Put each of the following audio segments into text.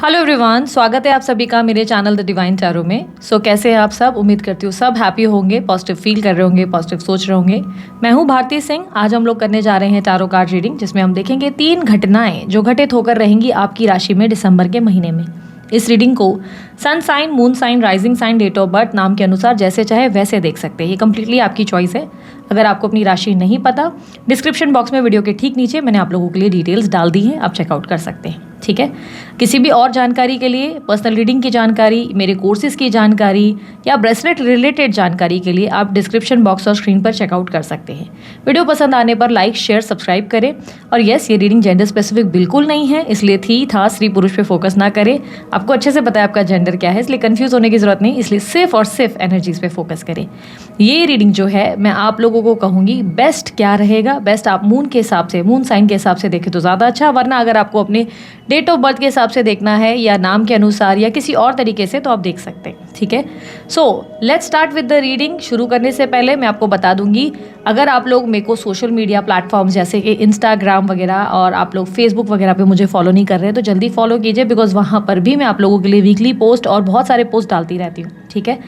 Hello everyone, स्वागत है आप सभी का मेरे चैनल द डिवाइन टैरो में। कैसे हैं आप सब? उम्मीद करती हूँ सब हैप्पी होंगे, पॉजिटिव फील कर रहे होंगे, पॉजिटिव सोच रहे होंगे। मैं हूँ भारती सिंह। आज हम लोग करने जा रहे हैं टैरो कार्ड रीडिंग, जिसमें हम देखेंगे 3 घटनाएं जो घटित होकर रहेंगी आपकी राशि में दिसंबर के महीने में। इस रीडिंग को sun sign, moon sign, rising sign, date of birth नाम के अनुसार जैसे चाहे वैसे देख सकते हैं। ये कम्प्लीटली आपकी चॉइस है। अगर आपको अपनी राशि नहीं पता, डिस्क्रिप्शन बॉक्स में वीडियो के ठीक नीचे मैंने आप लोगों के लिए डिटेल्स डाल दी हैं, आप चेकआउट कर सकते हैं। ठीक है। किसी भी और जानकारी के लिए, पर्सनल रीडिंग की जानकारी, मेरे कोर्सेज की जानकारी या ब्रेसलेट रिलेटेड जानकारी के लिए आप डिस्क्रिप्शन बॉक्स और स्क्रीन पर चेकआउट कर सकते हैं। वीडियो पसंद आने पर लाइक, शेयर, सब्सक्राइब करें। और यस, ये रीडिंग जेंडर स्पेसिफिक बिल्कुल नहीं है, इसलिए थी था स्त्री पुरुष पे फोकस ना करें। आपको अच्छे से पता है आपका जेंडर क्या है, इसलिए कंफ्यूज होने की जरूरत नहीं। इसलिए सिर्फ और सिर्फ एनर्जीज पे फोकस करें। ये रीडिंग जो है मैं आप लोगों को कहूँगी बेस्ट क्या रहेगा, बेस्ट आप मून के हिसाब से, मून साइन के हिसाब से देखें तो ज़्यादा अच्छा। वरना अगर आपको अपने डेट ऑफ बर्थ के हिसाब से देखना है या नाम के अनुसार या किसी और तरीके से, तो आप देख सकते हैं। ठीक है। Let's start with the reading. शुरू करने से पहले मैं आपको बता दूंगी, अगर आप लोग मेरे को सोशल मीडिया प्लेटफॉर्म्स जैसे कि इंस्टाग्राम वगैरह और आप लोग फेसबुक वगैरह पे मुझे फॉलो नहीं कर रहे हैं तो जल्दी फॉलो कीजिए, बिकॉज वहाँ पर भी मैं आप लोगों के लिए वीकली पोस्ट और बहुत सारे पोस्ट डालती रहती हूँ। ठीक है।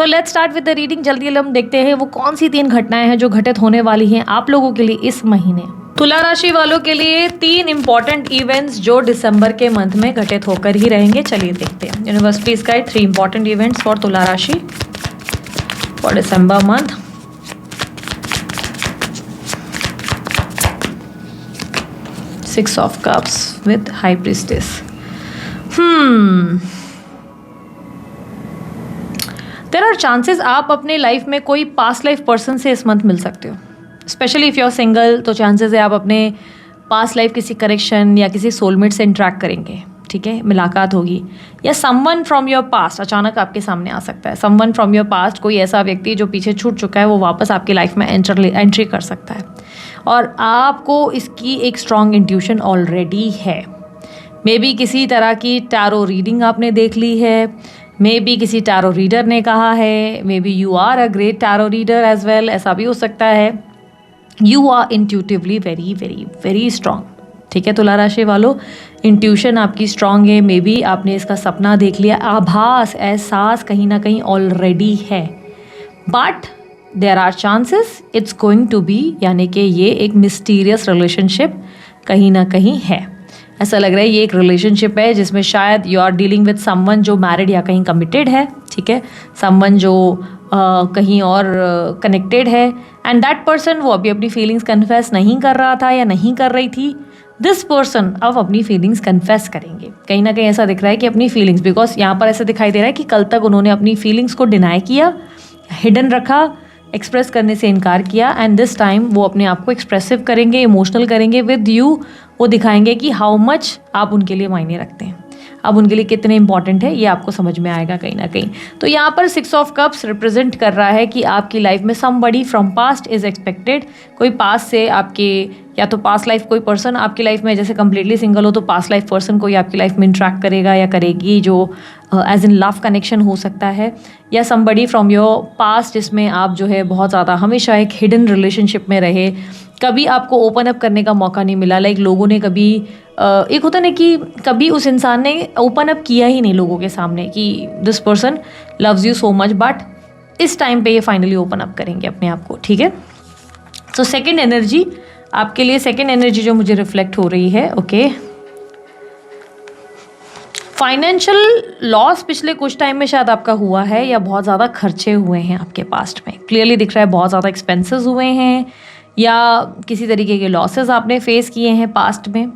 Let's start with the reading. जल्दी हम देखते हैं वो कौन सी 3 घटनाएं हैं जो घटित होने वाली हैं आप लोगों के लिए इस महीने। तुला राशि वालों के लिए 3 इंपॉर्टेंट इवेंट्स जो दिसंबर के मंथ में घटित होकर ही रहेंगे। चलिए देखते हैं। Universe please guide 3 important events for तुला राशि for December month. Six of Cups with High Priestess. There are chances आप अपने लाइफ में कोई पास्ट लाइफ पर्सन से इस मंथ मिल सकते हो। Specially if you are single तो चांसेस है आप अपने पास्ट लाइफ किसी कनेक्शन या किसी सोलमेट से इंटरेक्ट करेंगे। ठीक है, मुलाकात होगी। या समवन फ्रॉम योर पास्ट अचानक आपके सामने आ सकता है। समवन फ्रॉम योर पास्ट, कोई ऐसा व्यक्ति जो पीछे छूट चुका है वो वापस आपकी लाइफ में एंट्री कर सकता है। और आपको इसकी एक स्ट्रॉन्ग इंट्यूशन ऑलरेडी है। मे बी किसी तरह की टैरो रीडिंग आपने देख ली है, मे बी किसी टैरो रीडर ने कहा है, maybe you are a great tarot reader as well, ऐसा भी हो सकता है। You are intuitively very very very strong. ठीक है तुला राशि वालों, इंट्यूशन आपकी स्ट्रॉन्ग है। मे बी आपने इसका सपना देख लिया, आभास, एहसास कहीं ना कहीं ऑलरेडी है। But there are chances it's going to be, यानी कि ये एक मिस्टीरियस रिलेशनशिप कहीं ना कहीं है। ऐसा लग रहा है ये एक रिलेशनशिप है जिसमें शायद you are dealing with someone जो मैरिड या कहीं कमिटेड है। ठीक है, समवन जो कहीं और कनेक्टेड है। एंड दैट पर्सन वो अभी अपनी फीलिंग्स कन्फेस नहीं कर रहा था या नहीं कर रही थी। दिस पर्सन अब अपनी फीलिंग्स कन्फेस करेंगे। कहीं ना कहीं ऐसा दिख रहा है कि अपनी फीलिंग्स, बिकॉज यहाँ पर ऐसा दिखाई दे रहा है कि कल तक उन्होंने अपनी फीलिंग्स को डिनाई किया, हिडन रखा, एक्सप्रेस करने से इनकार किया। एंड दिस टाइम वो अपने आप को एक्सप्रेसिव करेंगे, इमोशनल करेंगे विद यू। वो दिखाएंगे कि हाउ मच आप उनके लिए मायने रखते हैं, अब उनके लिए कितने इंपॉर्टेंट है, ये आपको समझ में आएगा कहीं ना कहीं। तो यहाँ पर 6 ऑफ कप्स रिप्रेजेंट कर रहा है कि आपकी लाइफ में somebody from past is expected. कोई पास्ट से आपके, या तो पास्ट लाइफ कोई पर्सन आपकी लाइफ में, जैसे कंप्लीटली सिंगल हो तो पास्ट लाइफ पर्सन कोई आपकी लाइफ में इंटरेक्ट करेगा या करेगी जो एज इन लव कनेक्शन हो सकता है। या समबडी फ्रॉम योर पास्ट जिसमें आप जो है बहुत ज़्यादा हमेशा एक हिडन रिलेशनशिप में रहे, कभी आपको ओपन अप करने का मौका नहीं मिला। लाइक लोगों ने कभी एक होता ना कि कभी उस इंसान ने ओपन अप किया ही नहीं लोगों के सामने कि this person loves you so much, but इस टाइम पे ये फाइनली ओपन अप करेंगे अपने आप को। ठीक है। सेकंड एनर्जी आपके लिए, सेकंड एनर्जी जो मुझे रिफ्लेक्ट हो रही है, ओके, फाइनेंशियल लॉस पिछले कुछ टाइम में शायद आपका हुआ है या बहुत ज़्यादा खर्चे हुए हैं आपके पास्ट में। क्लियरली दिख रहा है बहुत ज़्यादा एक्सपेंसेस हुए हैं या किसी तरीके के लॉसेस आपने फेस किए हैं पास्ट में।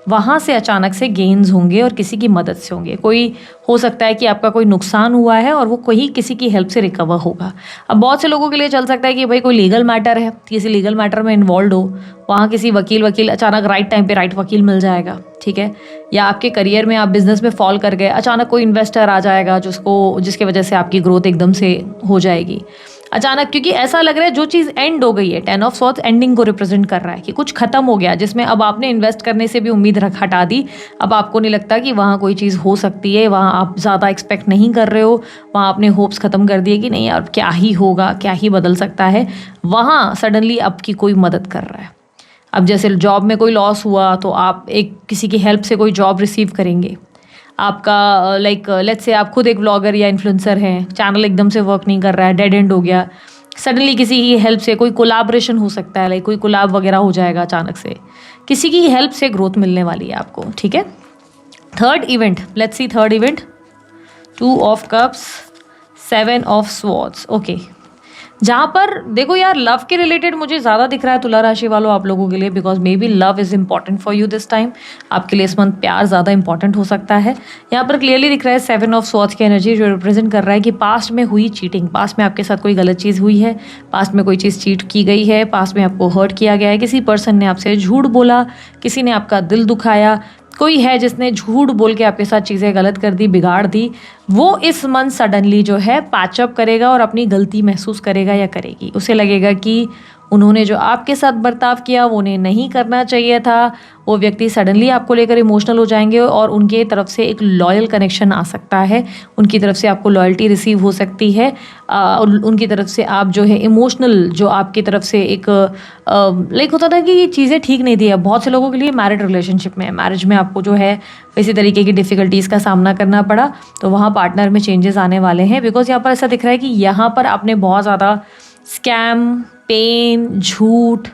वहाँ से अचानक से गेन्स होंगे और किसी की मदद से होंगे। कोई हो सकता है कि आपका कोई नुकसान हुआ है और वो कोई किसी की हेल्प से रिकवर होगा। अब बहुत से लोगों के लिए चल सकता है कि भाई कोई लीगल मैटर है, किसी लीगल मैटर में इन्वॉल्व हो, वहाँ किसी वकील अचानक राइट टाइम पे राइट वकील मिल जाएगा। ठीक है। या आपके करियर में आप बिजनेस में फॉल कर गए, अचानक कोई इन्वेस्टर आ जाएगा जिसके वजह से आपकी ग्रोथ एकदम से हो जाएगी अचानक। क्योंकि ऐसा लग रहा है जो चीज़ एंड हो गई है, 10 ऑफ सॉर्ड्स एंडिंग को रिप्रेजेंट कर रहा है कि कुछ खत्म हो गया, जिसमें अब आपने इन्वेस्ट करने से भी उम्मीद हटा दी। अब आपको नहीं लगता कि वहाँ कोई चीज़ हो सकती है, वहाँ आप ज़्यादा एक्सपेक्ट नहीं कर रहे हो, वहाँ आपने होप्स ख़त्म कर दिए कि नहीं यार क्या ही होगा, क्या ही बदल सकता है। वहाँ सडनली आपकी कोई मदद कर रहा है। अब जैसे जॉब में कोई लॉस हुआ तो आप एक किसी की हेल्प से कोई जॉब रिसीव करेंगे। आपका लाइक लेट्स से आप खुद एक व्लॉगर या इन्फ्लुएंसर हैं, चैनल एकदम से वर्क नहीं कर रहा है, डेड एंड हो गया, सडनली किसी की हेल्प से कोई कोलाब्रेशन हो सकता है, लाइक कोई कोलाब वगैरह हो जाएगा अचानक से, किसी की हेल्प से ग्रोथ मिलने वाली है आपको, ठीक है। Third event, let's see third event, 2 of cups, 7 of swords, okay. जहाँ पर देखो यार लव के रिलेटेड मुझे ज़्यादा दिख रहा है तुला राशि वालों आप लोगों के लिए, because may be love is important for you this time. आपके लिए इस मंथ प्यार ज़्यादा इंपॉर्टेंट हो सकता है। यहाँ पर क्लियरली दिख रहा है 7 ऑफ स्वॉर्ड्स की एनर्जी, जो रिप्रेजेंट कर रहा है कि पास्ट में हुई चीटिंग, पास्ट में आपके साथ कोई गलत चीज़ हुई है, पास्ट में कोई चीज़ चीट की गई है, पास्ट में आपको हर्ट किया गया है, किसी पर्सन ने आपसे झूठ बोला, किसी ने आपका दिल दुखाया, कोई है जिसने झूठ बोल के आपके साथ चीज़ें गलत कर दी, बिगाड़ दी, वो इस मंथ सडनली जो है पैचअप करेगा और अपनी गलती महसूस करेगा या करेगी। उसे लगेगा कि उन्होंने जो आपके साथ बर्ताव किया वो उन्हें नहीं करना चाहिए था। वो व्यक्ति सडनली आपको लेकर इमोशनल हो जाएंगे और उनके तरफ से एक लॉयल कनेक्शन आ सकता है, उनकी तरफ से आपको लॉयल्टी रिसीव हो सकती है, उनकी तरफ से आप जो है इमोशनल जो आपकी तरफ से एक लाइक होता था कि ये चीज़ें ठीक नहीं थी। अब बहुत से लोगों के लिए मैरिड रिलेशनशिप में, मैरिज में आपको जो है इसी तरीके की डिफ़िकल्टीज़ का सामना करना पड़ा, तो वहाँ पार्टनर में चेंजेस आने वाले हैं। बिकॉज यहाँ पर ऐसा दिख रहा है कि यहाँ पर आपने बहुत ज़्यादा स्कैम, पेन, झूठ,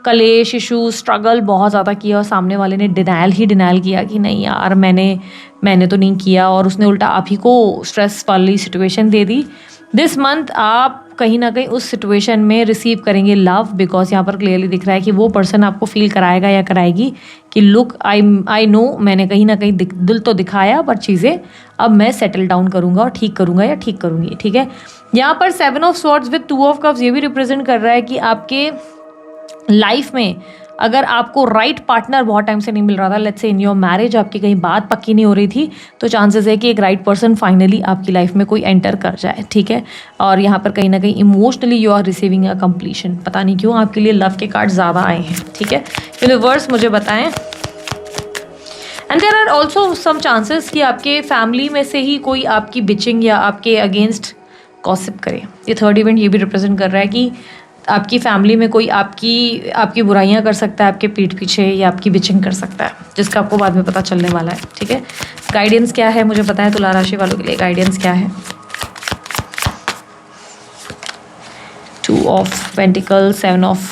कलेश, इशू, स्ट्रगल बहुत ज़्यादा किया और सामने वाले ने डिनायल किया कि नहीं यार मैंने तो नहीं किया, और उसने उल्टा आप ही को स्ट्रेस वाली situation they the. This month आप कहीं ना कहीं उस सिचुएशन में रिसीव करेंगे लव, बिकॉज यहाँ पर क्लियरली दिख रहा है कि वो पर्सन आपको फील कराएगा या कराएगी कि लुक आई नो मैंने कहीं ना कहीं दिल तो दिखाया, पर चीज़ें अब मैं सेटल डाउन करूँगा और ठीक करूँगा या ठीक करूँगी, ठीक है। यहाँ पर 7 of swords with 2 of cups ये भी रिप्रेजेंट कर रहा है कि आपके लाइफ में अगर आपको राइट पार्टनर बहुत टाइम से नहीं मिल रहा था, let's say in your marriage आपकी कहीं बात पक्की नहीं हो रही थी, तो चांसेस है कि एक राइट पर्सन फाइनली आपकी लाइफ में कोई एंटर कर जाए, ठीक है। और यहाँ पर कहीं ना कहीं emotionally you are receiving a completion. पता नहीं क्यों आपके लिए लव के कार्ड ज़्यादा आए हैं, ठीक है। यूनिवर्स मुझे बताएं। And there are also some chances कि आपके फैमिली में से ही कोई आपकी बिचिंग या आपके अगेंस्ट गॉसिप करे। ये थर्ड इवेंट ये भी रिप्रेजेंट कर रहा है कि आपकी फैमिली में कोई आपकी बुराइयां कर सकता है आपके पीठ पीछे, या आपकी बिचिंग कर सकता है, जिसका आपको बाद में पता चलने वाला है, ठीक है। गाइडेंस क्या है मुझे बताएं तुला राशि वालों के लिए, गाइडेंस क्या है। 2 ऑफ पेंटिकल, 7 ऑफ,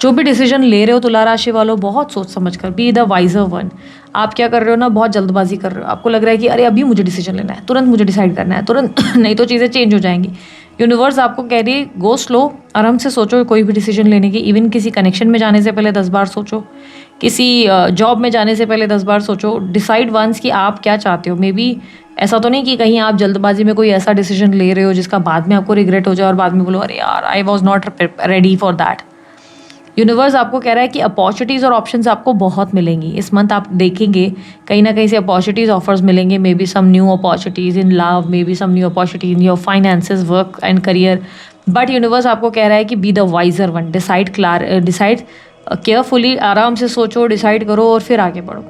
जो भी डिसीजन ले रहे हो तुला राशि वालों बहुत सोच समझ कर, बी द वाइजर वन। आप क्या कर रहे हो ना, बहुत जल्दबाजी कर रहे हो, आपको लग रहा है कि अरे अभी मुझे डिसीजन लेना है, तुरंत मुझे डिसाइड करना है, तुरंत नहीं तो चीज़ें चेंज हो जाएंगी। यूनिवर्स आपको कह रही है गो स्लो, आराम से सोचो कोई भी डिसीजन लेने की। इवन किसी कनेक्शन में जाने से पहले 10 बार सोचो, किसी जॉब में जाने से पहले 10 बार सोचो। डिसाइड वंस कि आप क्या चाहते हो। मे बी ऐसा तो नहीं कि कहीं आप जल्दबाजी में कोई ऐसा डिसीजन ले रहे हो जिसका बाद में आपको रिग्रेट हो जाए और बाद में बोलो अरे यार I was not ready for that. Universe आपको कह रहा है कि अपॉर्चुनिटीज़ और ऑप्शंस आपको बहुत मिलेंगी इस मंथ। आप देखेंगे कहीं ना कहीं से अपॉर्चुनिटीज़ ऑफर्स मिलेंगे, maybe some new opportunities in love, maybe some new opportunities in your finances, work and career. But universe आपको कह रहा है कि be the wiser one, decide carefully, आराम से सोचो, डिसाइड करो और फिर आगे बढ़ो।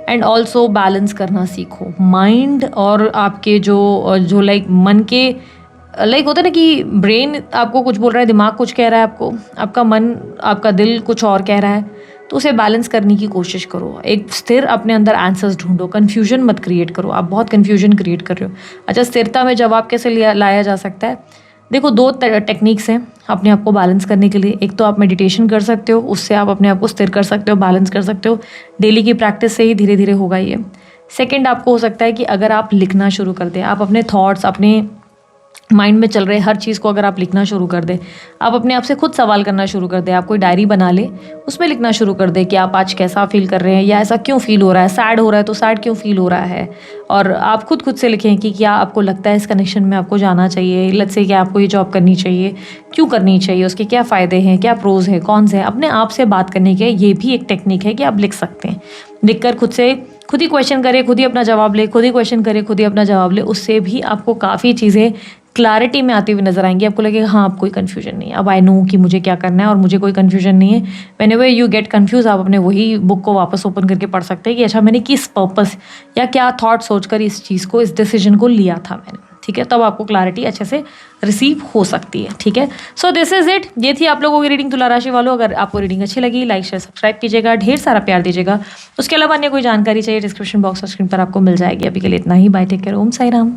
एंड ऑल्सो बैलेंस करना सीखो माइंड और आपके जो लाइक मन के लाइक होता है ना कि ब्रेन आपको कुछ बोल रहा है, दिमाग कुछ कह रहा है आपको, आपका मन आपका दिल कुछ और कह रहा है, तो उसे बैलेंस करने की कोशिश करो। एक स्थिर अपने अंदर आंसर्स ढूंढो, कन्फ्यूजन मत क्रिएट करो। आप बहुत कन्फ्यूजन क्रिएट कर रहे हो। अच्छा, स्थिरता में जवाब कैसे लाया जा सकता है? देखो 2 टेक्निक्स हैं अपने आप को बैलेंस करने के लिए। एक तो आप मेडिटेशन कर सकते हो, उससे आप अपने आप को स्थिर कर सकते हो, बैलेंस कर सकते हो। डेली की प्रैक्टिस से ही धीरे धीरे होगा ये। सेकेंड आपको हो सकता है कि अगर आप लिखना शुरू कर दें, आप अपने थॉट्स, अपने माइंड में चल रहे हर चीज़ को अगर आप लिखना शुरू कर दें, आप अपने आप से खुद सवाल करना शुरू कर दें, आप कोई डायरी बना लें, उसमें लिखना शुरू कर दें कि आप आज कैसा फील कर रहे हैं, या ऐसा क्यों फील हो रहा है, सैड हो रहा है तो सैड क्यों फील हो रहा है। और आप खुद से लिखें कि क्या आपको लगता है इस कनेक्शन में आपको जाना चाहिए, लेट्स से क्या आपको ये जॉब करनी चाहिए, क्यों करनी चाहिए, उसके क्या फ़ायदे हैं, क्या प्रोज है, कौन से हैं। अपने आप से बात करने के ये भी एक टेक्निक है कि आप लिख सकते हैं। लिखकर खुद ही क्वेश्चन करें, खुद ही अपना जवाब ले, खुद ही क्वेश्चन करें, खुद ही अपना जवाब ले। उससे भी आपको काफ़ी चीज़ें क्लैरिटी में आती हुई नजर आएंगी। आपको लगेगा हाँ अब कोई कन्फ्यूजन नहीं है, अब आई नो कि मुझे क्या करना है और मुझे कोई कन्फ्यूजन नहीं है। व्हेनेवर यू गेट कन्फ्यूज, आप अपने वही बुक को वापस ओपन करके पढ़ सकते हैं कि अच्छा मैंने किस पर्पस या क्या थॉट सोचकर इस चीज़ को, इस डिसीजन को लिया था मैंने, ठीक है, तब आपको क्लैरिटी अच्छे से रिसीव हो सकती है। ठीक है, सो दिस इज इट। ये थी आप लोगों की रीडिंग तुला राशि वालों। अगर आपको रीडिंग अच्छी लगी, लाइक शेयर सब्सक्राइब कीजिएगा, ढेर सारा प्यार दीजिएगा। उसके अलावा अन्य कोई जानकारी चाहिए, डिस्क्रिप्शन बॉक्स और स्क्रीन पर आपको मिल जाएगी। अभी के लिए इतना ही। बाय, टेक केयर, ओम साई राम।